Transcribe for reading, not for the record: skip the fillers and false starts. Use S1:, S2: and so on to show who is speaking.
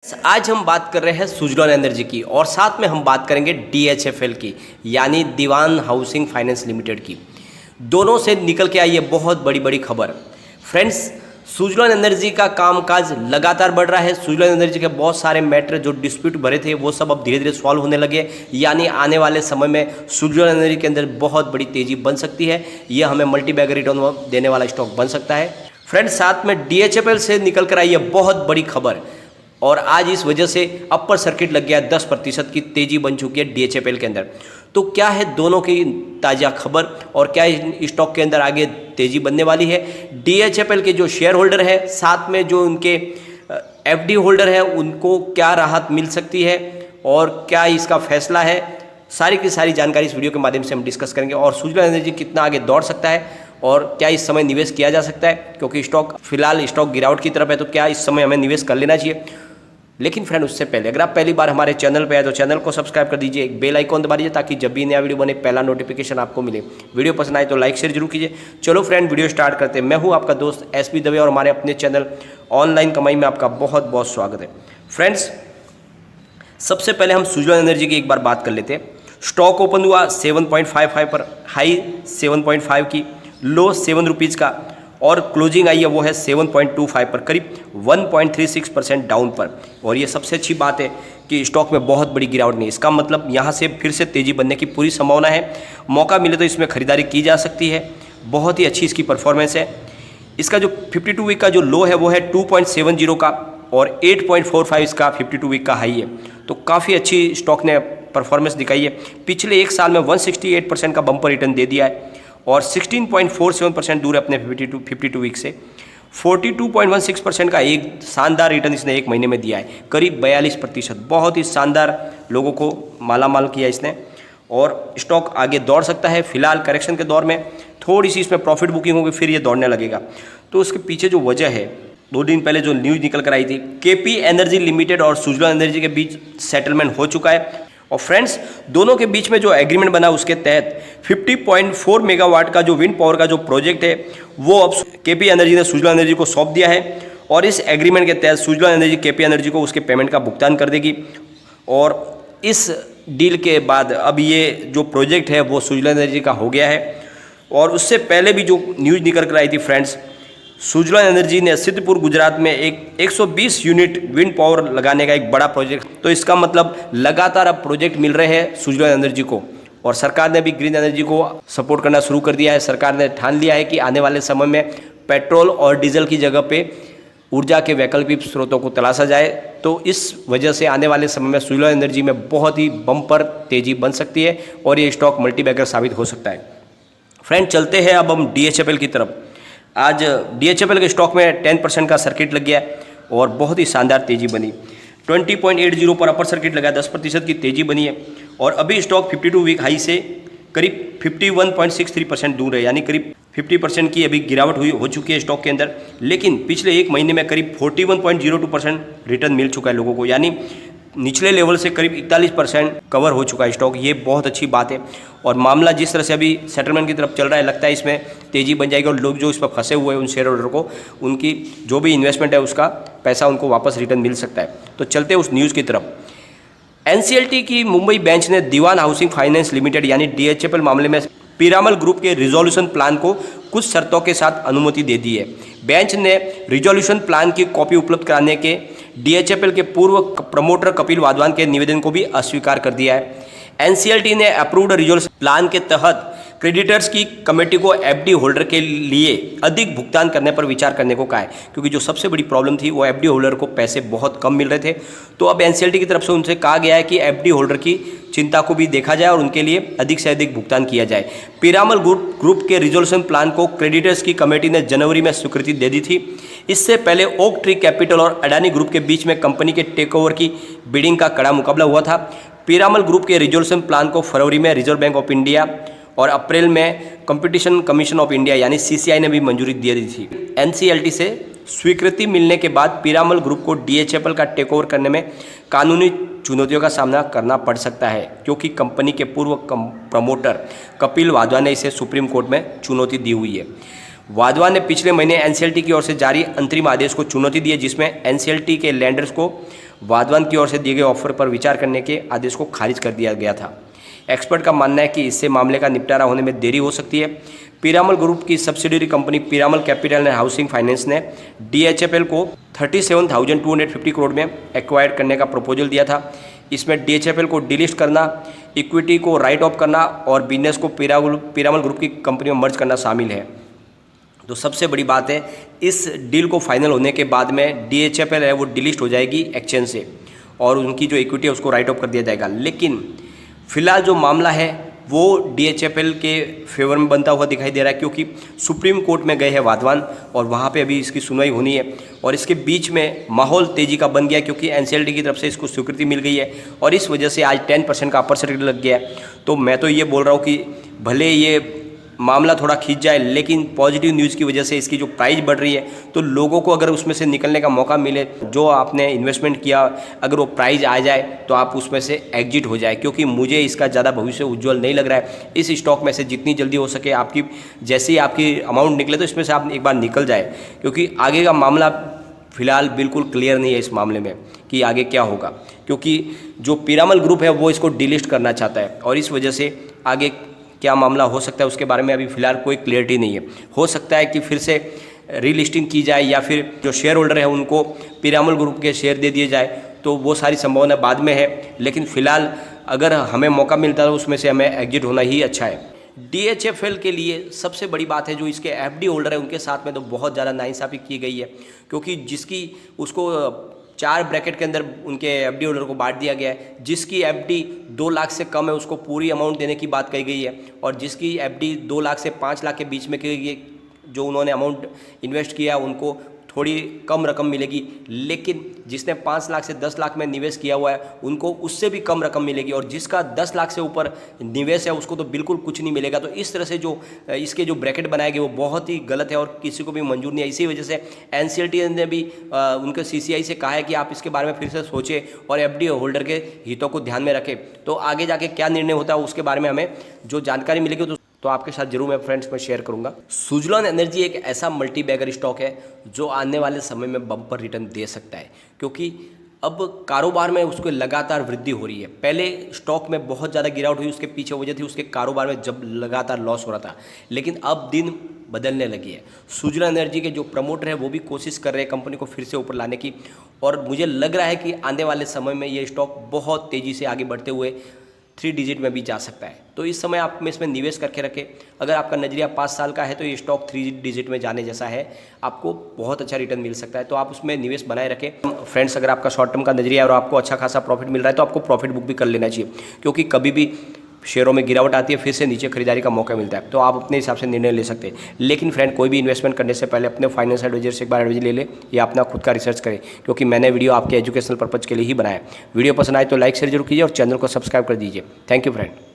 S1: आज हम बात कर रहे हैं सुजलॉन एनर्जी की और साथ में हम बात करेंगे DHFL की यानी दीवान हाउसिंग फाइनेंस लिमिटेड की। दोनों से निकल के आई है बहुत बड़ी खबर। फ्रेंड्स, सुजलॉन एनर्जी का कामकाज लगातार बढ़ रहा है। सुजलॉन एनर्जी के बहुत सारे मैटर जो डिस्प्यूट भरे थे वो सब अब धीरे धीरे सॉल्व होने लगे, यानी आने वाले समय में सुजलॉन एनर्जी के अंदर बहुत बड़ी तेजी बन सकती है। ये हमें मल्टीबैगर रिटर्न देने वाला स्टॉक बन सकता है। फ्रेंड्स, साथ में DHFL से निकल कर आई है बहुत बड़ी खबर और आज इस वजह से अपर सर्किट लग गया, 10% की तेजी बन चुकी है DHFL के अंदर। तो क्या है दोनों की ताज़ा खबर और क्या स्टॉक के अंदर आगे तेजी बनने वाली है। DHFL के जो शेयर होल्डर है, साथ में जो उनके FD होल्डर है, उनको क्या राहत मिल सकती है और क्या इसका फैसला है, सारी की सारी जानकारी इस वीडियो के माध्यम से हम डिस्कस करेंगे। और सुजलॉन एनर्जी कितना आगे दौड़ सकता है और क्या इस समय निवेश किया जा सकता है, क्योंकि स्टॉक फिलहाल गिरावट की तरफ है, तो क्या इस समय हमें निवेश कर लेना चाहिए। लेकिन फ्रेंड, उससे पहले अगर आप पहली बार हमारे चैनल पे आए तो चैनल को सब्सक्राइब कर दीजिए, एक बेल आइकॉन दबा दीजिए ताकि जब भी नया वीडियो बने पहला नोटिफिकेशन आपको मिले। वीडियो पसंद आए तो लाइक शेयर जरूर कीजिए। चलो फ्रेंड, वीडियो स्टार्ट करते हैं। मैं हूं आपका दोस्त SP दवे और हमारे अपने चैनल ऑनलाइन कमाई में आपका बहुत बहुत स्वागत है। फ्रेंड्स, सबसे पहले हम सुजलॉन एनर्जी की एक बार बात कर लेते हैं। स्टॉक ओपन हुआ 7.55 पर, हाई 7.5 की, लो 7 रुपीज़ का और क्लोजिंग आई है वो है 7.25 पर, करीब 1.36% डाउन पर। और ये सबसे अच्छी बात है कि स्टॉक में बहुत बड़ी गिरावट नहीं। इसका मतलब यहाँ से फिर से तेज़ी बनने की पूरी संभावना है। मौका मिले तो इसमें खरीदारी की जा सकती है। बहुत ही अच्छी इसकी परफॉर्मेंस है। इसका जो 52 वीक का जो लो है वो है 2.70 का और 8.45 इसका 52 वीक का हाई है। तो काफ़ी अच्छी स्टॉक ने परफॉर्मेंस दिखाई है। पिछले एक साल में 168% का बम्पर रिटर्न दे दिया है और 16.47% दूर है अपने 52 वीक से। 42.16% का एक शानदार रिटर्न इसने एक महीने में दिया है, करीब 42%। बहुत ही शानदार लोगों को मालामाल किया इसने और स्टॉक आगे दौड़ सकता है। फिलहाल करेक्शन के दौर में थोड़ी सी इसमें प्रॉफिट बुकिंग होगी, फिर ये दौड़ने लगेगा। तो उसके पीछे जो वजह है, 2 दिन पहले जो न्यूज़ निकल कर आई थी, KP एनर्जी लिमिटेड और सुजलॉन एनर्जी के बीच सेटलमेंट हो चुका है। और फ्रेंड्स, दोनों के बीच में जो एग्रीमेंट बना उसके तहत 50.4 मेगावाट का जो विंड पावर का जो प्रोजेक्ट है वो अब KP एनर्जी ने सुजलॉन एनर्जी को सौंप दिया है। और इस एग्रीमेंट के तहत सुजलॉन एनर्जी KP एनर्जी को उसके पेमेंट का भुगतान कर देगी। और इस डील के बाद अब ये जो प्रोजेक्ट है वो सुजलॉन एनर्जी का हो गया है। और उससे पहले भी जो न्यूज़ निकल कर आई थी फ्रेंड्स, सुजलॉन एनर्जी ने सिद्धपुर गुजरात में एक 120 यूनिट विंड पावर लगाने का एक बड़ा प्रोजेक्ट। तो इसका मतलब लगातार अब प्रोजेक्ट मिल रहे हैं सुजलॉन एनर्जी को और सरकार ने भी ग्रीन एनर्जी को सपोर्ट करना शुरू कर दिया है। सरकार ने ठान लिया है कि आने वाले समय में पेट्रोल और डीजल की जगह पे ऊर्जा के वैकल्पिक स्रोतों को तलाशा जाए। तो इस वजह से आने वाले समय में सुजलॉन एनर्जी में बहुत ही बम्पर तेजी बन सकती है और ये स्टॉक मल्टीबैगर साबित हो सकता है। फ्रेंड, चलते हैं अब हम DHFL की तरफ। आज DHFL के स्टॉक में 10% का सर्किट लग गया और बहुत ही शानदार तेजी बनी। 20.80 पर अपर सर्किट लगा, 10% की तेजी बनी है और अभी स्टॉक 52 वीक हाई से करीब 51.63% दूर है, यानी करीब 50% की अभी गिरावट हो चुकी है स्टॉक के अंदर। लेकिन पिछले एक महीने में करीब 41.02% रिटर्न मिल चुका है लोगों को, यानी निचले लेवल से करीब 41% कवर हो चुका है स्टॉक। ये बहुत अच्छी बात है और मामला जिस तरह से अभी सेटलमेंट की तरफ चल रहा है, लगता है इसमें तेज़ी बन जाएगी और लोग जो इस पर फंसे हुए हैं उन शेयर होल्डर को उनकी जो भी इन्वेस्टमेंट है उसका पैसा उनको वापस रिटर्न मिल सकता है। तो चलते हैं उस न्यूज़ की तरफ। NCLT की मुंबई बेंच ने दीवान हाउसिंग फाइनेंस लिमिटेड यानी DHFL मामले में पीरामल ग्रुप के रिजोल्यूशन प्लान को कुछ शर्तों के साथ अनुमति दे दी है। बेंच ने रिजोल्यूशन प्लान की कॉपी उपलब्ध कराने के DHFL के पूर्व प्रमोटर कपिल वाधवान के निवेदन को भी अस्वीकार कर दिया है। NCLT ने अप्रूव्ड रिजोल्यूशन प्लान के तहत क्रेडिटर्स की कमेटी को FD होल्डर के लिए अधिक भुगतान करने पर विचार करने को कहा है, क्योंकि जो सबसे बड़ी प्रॉब्लम थी वो FD होल्डर को पैसे बहुत कम मिल रहे थे। तो अब NCLT की तरफ से उनसे कहा गया है कि FD होल्डर की चिंता को भी देखा जाए और उनके लिए अधिक से अधिक भुगतान किया जाए। पीरामल ग्रुप के रिजोल्यूशन प्लान को क्रेडिटर्स की कमेटी ने जनवरी में स्वीकृति दे दी थी। इससे पहले ओक ट्री कैपिटल और अडानी ग्रुप के बीच में कंपनी के टेकओवर की बिडिंग का कड़ा मुकाबला हुआ था। पीरामल ग्रुप के रिजोल्यूशन प्लान को फरवरी में रिजर्व बैंक ऑफ इंडिया और अप्रैल में कंपटीशन कमीशन ऑफ इंडिया यानी CCI ने भी मंजूरी दे दी थी। NCLT से स्वीकृति मिलने के बाद पीरामल ग्रुप को DHFL का टेकओवर करने में कानूनी चुनौतियों का सामना करना पड़ सकता है, क्योंकि कंपनी के पूर्व प्रमोटर कपिल वाधवा ने इसे सुप्रीम कोर्ट में चुनौती दी हुई है। वाधवान ने पिछले महीने एनसीएलटी की ओर से जारी अंतरिम आदेश को चुनौती दी है, जिसमें एनसीएलटी के लैंडर्स को वाधवान की ओर से दिए गए ऑफर पर विचार करने के आदेश को खारिज कर दिया गया था। एक्सपर्ट का मानना है कि इससे मामले का निपटारा होने में देरी हो सकती है। पीरामल ग्रुप की subsidiary company Piramal capital and housing finance ने डीएचएफएल को 37,250 करोड़ में एक्वायर करने का प्रपोजल दिया था। इसमें डीएचएफएल को डिलिस्ट करना, इक्विटी को राइट ऑफ करना और बिजनेस को पीरामल ग्रुप की कंपनी में मर्ज करना शामिल है। तो सबसे बड़ी बात है, इस डील को फाइनल होने के बाद में डीएचएफएल है वो डिलिस्ट हो जाएगी एक्सचेंज से और उनकी जो इक्विटी है उसको राइट ऑफ कर दिया जाएगा। लेकिन फिलहाल जो मामला है वो डीएचएफएल के फेवर में बनता हुआ दिखाई दे रहा है, क्योंकि सुप्रीम कोर्ट में गए हैं वाधवान और वहाँ पे अभी इसकी सुनवाई होनी है और इसके बीच में माहौल तेज़ी का बन गया, क्योंकि एनसीएलटी की तरफ से इसको स्वीकृति मिल गई है और इस वजह से आज 10% का अपर सर्किट लग गया है। तो मैं तो ये बोल रहा हूँ कि भले ये मामला थोड़ा खींच जाए, लेकिन पॉजिटिव न्यूज़ की वजह से इसकी जो प्राइस बढ़ रही है, तो लोगों को अगर उसमें से निकलने का मौका मिले, जो आपने इन्वेस्टमेंट किया अगर वो प्राइस आ जाए तो आप उसमें से एग्जिट हो जाए, क्योंकि मुझे इसका ज़्यादा भविष्य उज्ज्वल नहीं लग रहा है। इस स्टॉक में से जितनी जल्दी हो सके आपकी जैसे ही आपकी अमाउंट निकले तो इसमें से आप एक बार निकल जाए, क्योंकि आगे का मामला फिलहाल बिल्कुल क्लियर नहीं है इस मामले में कि आगे क्या होगा, क्योंकि जो पीरामल ग्रुप है वो इसको डिलिस्ट करना चाहता है और इस वजह से आगे क्या मामला हो सकता है उसके बारे में अभी फिलहाल कोई क्लियरिटी नहीं है। हो सकता है कि फिर से रीलिस्टिंग की जाए या फिर जो शेयर होल्डर है उनको पीरामल ग्रुप के शेयर दे दिए जाए, तो वो सारी संभावना बाद में है। लेकिन फिलहाल अगर हमें मौका मिलता है तो उसमें से हमें एग्जिट होना ही अच्छा है। डीएचएफएल के लिए सबसे बड़ी बात है जो इसके एफडी होल्डर है उनके साथ में तो बहुत ज़्यादा नाइंसाफ़ी की गई है, क्योंकि जिसकी उसको 4 ब्रैकेट के अंदर उनके एफडी होल्डर को बांट दिया गया है। जिसकी एफडी 2 लाख से कम है उसको पूरी अमाउंट देने की बात कही गई है और जिसकी एफडी 2 लाख से 5 लाख के बीच में की गई, जो उन्होंने अमाउंट इन्वेस्ट किया उनको थोड़ी कम रकम मिलेगी। लेकिन जिसने 5 लाख से 10 लाख में निवेश किया हुआ है उनको उससे भी कम रकम मिलेगी और जिसका 10 लाख से ऊपर निवेश है उसको तो बिल्कुल कुछ नहीं मिलेगा। तो इस तरह से जो इसके जो ब्रैकेट बनाए गए वो बहुत ही गलत है और किसी को भी मंजूर नहीं है। इसी वजह से एनसीएलटी ने भी उनके सीसीआई से कहा है कि आप इसके बारे में फिर से सोचें और एफडी होल्डर के हितों को ध्यान में रखें। तो आगे जाके क्या निर्णय होता है उसके बारे में हमें जो जानकारी मिलेगी तो आपके साथ जरूर मैं फ्रेंड्स में शेयर करूंगा। सुजलॉन एनर्जी एक ऐसा मल्टी बैगर स्टॉक है जो आने वाले समय में बम्पर रिटर्न दे सकता है, क्योंकि अब कारोबार में उसको लगातार वृद्धि हो रही है। पहले स्टॉक में बहुत ज़्यादा गिरावट हुई, उसके पीछे वजह थी उसके कारोबार में जब लगातार लॉस हो रहा था, लेकिन अब दिन बदलने लगी है। सुजलॉन एनर्जी के जो प्रमोटर है वो भी कोशिश कर रहे हैं कंपनी को फिर से ऊपर लाने की और मुझे लग रहा है कि आने वाले समय में ये स्टॉक बहुत तेज़ी से आगे बढ़ते हुए 3 डिजिट में भी जा सकता है। तो इस समय आप में इसमें निवेश करके रखें। अगर आपका नजरिया 5 साल का है तो ये स्टॉक 3 डिजिट में जाने जैसा है, आपको बहुत अच्छा रिटर्न मिल सकता है, तो आप उसमें निवेश बनाए रखें। फ्रेंड्स, अगर आपका शॉर्ट टर्म का नजरिया है और आपको अच्छा खासा प्रॉफिट मिल रहा है तो आपको प्रॉफिट बुक भी कर लेना चाहिए, क्योंकि कभी भी शेयरों में गिरावट आती है फिर से नीचे खरीदारी का मौका मिलता है, तो आप अपने हिसाब से निर्णय ले सकते हैं। लेकिन फ्रेंड, कोई भी इन्वेस्टमेंट करने से पहले अपने फाइनेंस एडवाइजर से एक बार एडवाइजर ले ले या अपना खुद का रिसर्च करें, क्योंकि मैंने वीडियो आपके एजुकेशनल पर्पज़ के लिए ही बनाया। वीडियो पसंद आए तो लाइक शेयर जरूर कीजिए और चैनल को सब्सक्राइब कर दीजिए। Thank you friend.